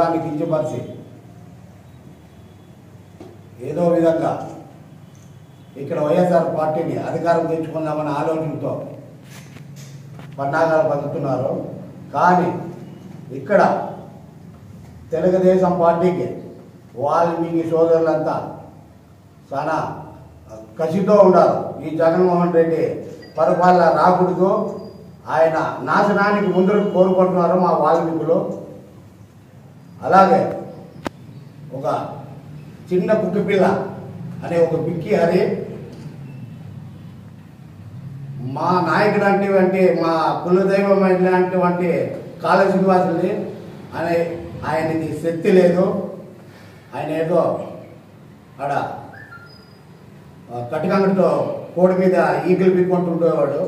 కులాన్ని కించపరిచి ఏదో విధంగా ఇక్కడ వైఎస్ఆర్ పార్టీని అధికారం తెచ్చుకుందామన్న ఆలోచనతో పన్నాగాలు పలుకుతున్నారు. కానీ ఇక్కడ తెలుగుదేశం పార్టీకి వాల్మీకి సోదరులంతా చాలా కసితో ఉన్నారు. ఈ జగన్మోహన్ రెడ్డి పరిపాలన రాకూడదు, ఆయన నాశనానికి ముందరకు కోరుకుంటున్నారు మా వాల్మీకులు. అలాగే ఒక చిన్న కుక్కిపిల్ల అనే ఒక బిక్కి హరి మా నాయకుడు అంటే మా కులదైవం అయినటువంటి కాళ శ్రీనివాసుని అనే ఆయనకి శక్తి లేదు. ఆయన ఏదో ఆడ కటికంగతో కోడి మీద ఈగలు పిక్కుంటుండేవాడు.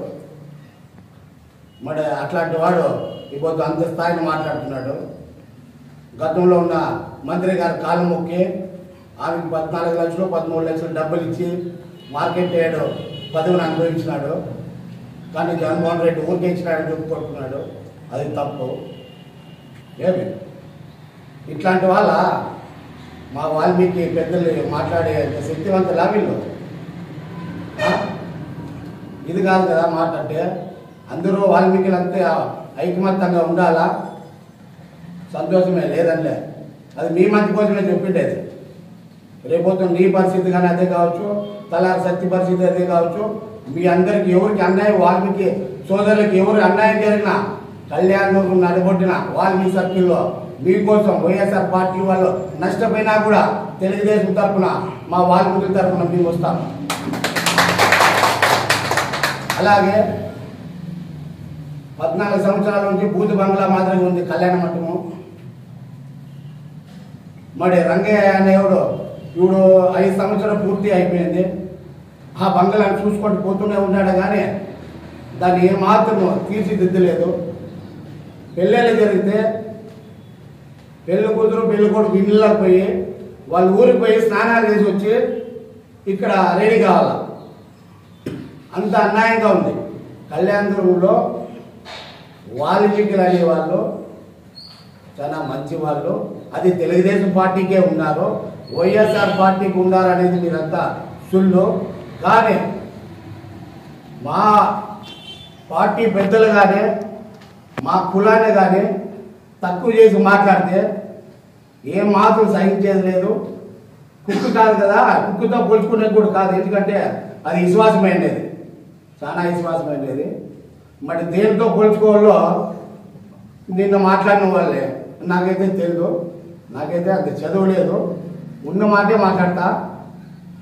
మరి అట్లాంటి వాడు ఇప్పుడు అంత స్థాయిని మాట్లాడుతున్నాడు. గతంలో ఉన్న మంత్రి గారు కాలు మొక్కి ఆమెకి 14 లక్షలు 13 లక్షలు డబ్బులు ఇచ్చి మార్కెట్ ఏడు పదవిని అనుభవించినాడు. కానీ జగన్మోహన్ రెడ్డి ఊరికే ఇచ్చినాడని చెప్పుకుంటున్నాడు. అది తప్పు. ఏమి ఇట్లాంటి వాళ్ళ మా వాల్మీకి పెద్దలు మాట్లాడే శక్తివంతులా వీళ్ళు? ఇది కాదు కదా మాట్లాడితే. అందరూ వాల్మీకులంతా ఐకమత్యంగా ఉండాలా? సంతోషమే లేదంలే, అది మీ మంచి కోసమే చెప్పిండేది. రేపొద్దు నీ పరిస్థితి కానీ అదే కావచ్చు, తలారి శక్తి పరిస్థితి అదే కావచ్చు. మీ అందరికి ఎవరికి అన్యాయం, వాల్మీకి సోదరులకి ఎవరు అన్యాయం జరిగినా కళ్యాణ్ నడగొట్టిన వాల్మీకి సర్కిల్లో మీకోసం వైఎస్ఆర్ పార్టీ వాళ్ళు నష్టపోయినా కూడా తెలుగుదేశం తరఫున మా వాల్మీకుల తరఫున మేము వస్తాం. అలాగే 14 సంవత్సరాల నుంచి బూతు బంగ్లా మాదిరిగా ఉంది కళ్యాణ మంటపం. మరి రంగయ్య అనేవాడు ఇప్పుడు 5 సంవత్సరాలు పూర్తి అయిపోయింది. ఆ బంగ్లాను చూసుకుంటూ పోతూనే ఉన్నాడు, కానీ దాన్ని ఏమాత్రం తీర్చిదిద్దలేదు. పెళ్ళిళ్ళు జరిగితే పెళ్ళి కూతురు పెళ్ళి కొడుకు ఇళ్ళకి పోయి వాళ్ళ ఊరికి పోయి స్నానాలు చేసి వచ్చి ఇక్కడ రెడీ కావాలా. అంత అన్యాయంగా ఉంది. కళ్యాణదుర్గంలో వాల్మీకులు అనేవాళ్ళు చాలా మంచి వాళ్ళు. అది తెలుగుదేశం పార్టీకే ఉన్నారు, వైఎస్ఆర్ పార్టీకి ఉన్నారనేది మీరంతా సుళ్ళు. కానీ మా పార్టీ పెద్దలు కానీ మా కులాన్ని కానీ తక్కువ చేసి మాట్లాడితే ఏం మాత్రం సహించేది లేదు. కుక్కు కాదు కదా, కుక్కుతో పోల్చుకునేది కూడా కాదు. ఎందుకంటే అది విశ్వాసమైనది, చాలా విశ్వాసమైనది. మరి దేనితో పోల్చుకోవాలో నిన్న మాట్లాడిన వాళ్ళే. నాకైతే తెలియదు, నాకైతే అంత చదువు లేదు, ఉన్న మాటే మాట్లాడతా.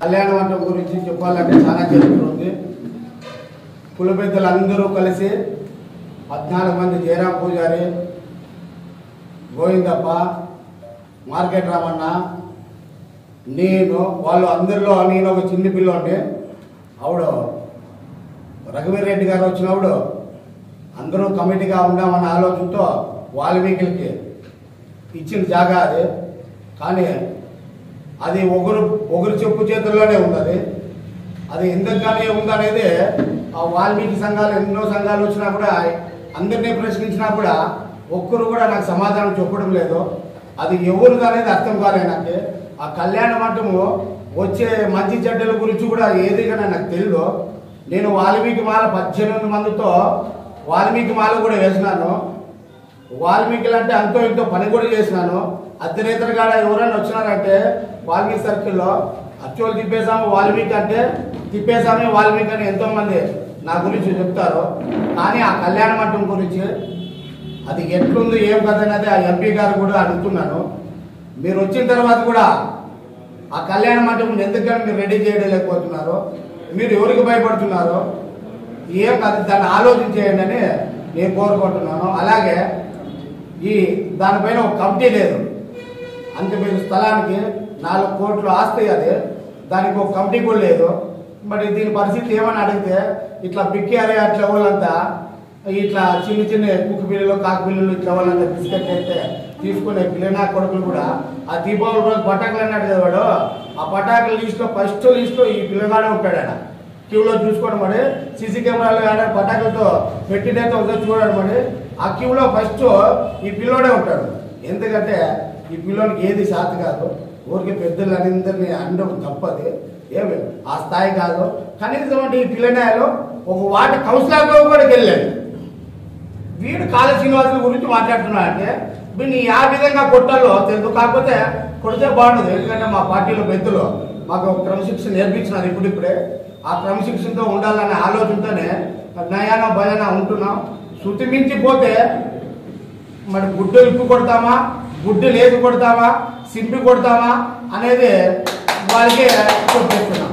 కళ్యాణ మంటపం గురించి చెప్పాలంటే చాలా చరిత్ర ఉంది. కుల పెద్దలు అందరూ కలిసి 14 మంది, జయరాం పూజారి, గోవిందప్ప, మార్కెట్ రామన్న, నేను, వాళ్ళు అందరిలో నేను ఒక చిన్న పిల్ల ఉంటే ఆవిడ రఘువీర్ రెడ్డి గారు వచ్చినప్పుడు అందరూ కమిటీగా ఉండామన్న ఆలోచనతో వాల్మీకులకి ఇచ్చిన జాగా అది. కానీ అది ఒకరు చెప్పు చేతుల్లోనే ఉన్నది. అది ఎందుకు కానీ ఉందనేది ఆ వాల్మీకి సంఘాలు ఎన్నో సంఘాలు వచ్చినా కూడా అందరినీ ప్రశ్నించినా కూడా ఒక్కరు కూడా నాకు సమాధానం చెప్పడం లేదు. అది ఎవరిది అనేది అర్థం కాలేదు నాకు. ఆ కళ్యాణ మంటపము వచ్చే మంచి చెడ్డల గురించి కూడా ఏది కానీ నాకు తెలియదు. నేను వాల్మీకి మాల 18 మందితో వాల్మీకి మాల కూడా వేసినాను. వాల్మీకులు అంటే అంతో ఇంతో పని కూడా చేసినాను. అర్ధరేతర కాడ ఎవరైనా వచ్చినారంటే వాల్మీకి సర్కిల్లో అచ్చోలు తిప్పేసాము వాల్మీకి అంటే తిప్పేసామే వాల్మీకి అని ఎంతోమంది నా గురించి చెప్తారు. కానీ ఆ కళ్యాణ మంటపం గురించి అది ఎట్లుంది ఏం కథ అనేది ఆ ఎంపీ గారు కూడా అడుగుతున్నాను. మీరు వచ్చిన తర్వాత కూడా ఆ కళ్యాణ మంటపం ఎందుకని మీరు రెడీ చేయడం లేకపోతున్నారు, మీరు ఎవరికి భయపడుతున్నారు, ఏం కథ దాన్ని ఆలోచించేయండి అని నేను కోరుకుంటున్నాను. అలాగే ఈ దానిపైన ఒక కమిటీ లేదు. అంత పెద్ద స్థలానికి 4 కోట్ల ఆస్తి, అది దానికి ఒక కమిటీ కూడా లేదు. మరి దీని పరిస్థితి ఏమని అడిగితే ఇట్లా బిక్కారే అట్లా వాళ్ళంతా ఇట్లా చిన్న చిన్న కుక్క పిల్లలు కాకు పిల్లలు ఇట్లా వాళ్ళంతా బిస్కెట్ అయితే తీసుకునే పిల్లనా కొడుకులు కూడా ఆ దీపావళి రోజు పటాకులు అన్నాడు కదా వాడు, ఆ పటాకుల లిస్టులో ఫస్ట్ లిస్టులో ఈ పిల్లగాడే ఉంటాడు. ఆడ క్యూలో చూసుకోవడం మరి సీసీ కెమెరాలు ఆడ పటాకులతో పెట్టినైతే ఒకసారి చూడడం మరి ఆ క్యూలో ఫస్ట్ ఈ పిల్లోడే ఉంటాడు. ఎందుకంటే ఈ పిల్లోనికి ఏది శాత కాదు, ఊరికి పెద్దలు అందరినీ అనడం తప్పది, ఏమి ఆ స్థాయి కాదు. కనీసం అంటే ఈ పిల్లనాయలు ఒక వాటి కౌన్సిలర్లో కూడా వెళ్ళాడు. వీడు కాళ శ్రీనివాసుల గురించి మాట్లాడుతున్నాడంటే వీడిని ఆ విధంగా కొట్టాలో తెలుసు. కాకపోతే కొడితే బాగుండదు, ఎందుకంటే మా పార్టీలో పెద్దలు మాకు క్రమశిక్షణ నేర్పించినారు. ఇప్పుడిప్పుడే ఆ క్రమశిక్షణతో ఉండాలనే ఆలోచనతోనే నయాన భయాన ఉంటున్నాం. శృతి మించిపోతే మరి గుడ్డు ఇప్పు కొడతామా, గుడ్డు లేచి కొడతామా, సింపి కొడతామా అనేది వాళ్ళకే చెప్పేస్తున్నాం.